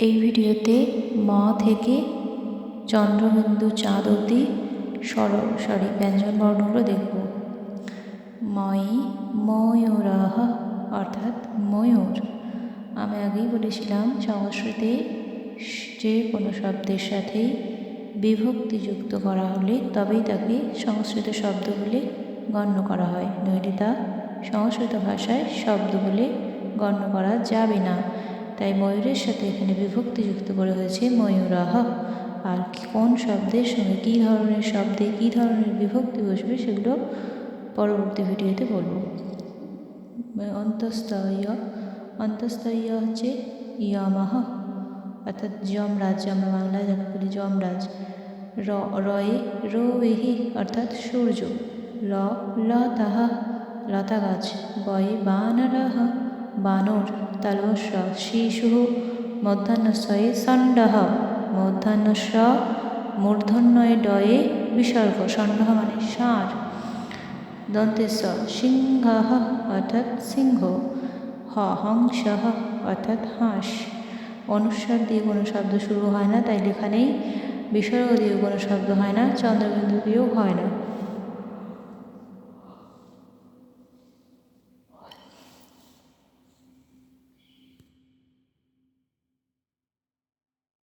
এই ভিডিওতে ম থেকে চন্দ্রবিন্দু চাঁদ অবধি ব্যঞ্জন বর্ণগুলো দেখব। ময়ি ময়ূরঃ অর্থাৎ ময়ূর। আমি আগেই বলেছিলাম সংস্কৃতে যে কোনো শব্দের সাথেই বিভক্তি যুক্ত করা হলে তবেই তাকে সংস্কৃত শব্দ বলে গণ্য করা হয়, নইলে তা সংস্কৃত ভাষায় শব্দ বলে গণ্য করা যাবে না। তাই ময়ূরের সাথে এখানে বিভক্তি যুক্ত করে হয়েছে ময়ূরঃ। আর কোন শব্দের সঙ্গে কী ধরনের শব্দে কী ধরনের বিভক্তি বসবে সেগুলো পরবর্তী ভিডিওতে বলবো। অন্তস্তয় হচ্ছে ইয়মঃ অর্থাৎ যমরাজ, আমরা বাংলায় যাকে বলি যমরাজ। রয়ে রোবেহি অর্থাৎ সূর্য। লতাহ লতা গাছ। বয়ে বানরঃ বানর। তালবস্য শিশুঃ মধ্যাহ্নস্বয়ে ষণ্ডঃ মধ্যাহ্নস্ব মূর্ধন্যয়ে ডয়ে বিসর্গ, ষণ্ডঃ মানে ষাঁড়। দন্তেস্ব সিংহঃ অর্থাৎ সিংহ। হংসঃ অর্থাৎ হাঁস। অনুস্বার দিয়ে কোনো শব্দ শুরু হয় না, তাই লেখা নেই। বিসর্গ দিয়েও কোনো শব্দ হয় না, চন্দ্রবিন্দু দিয়েও হয় না।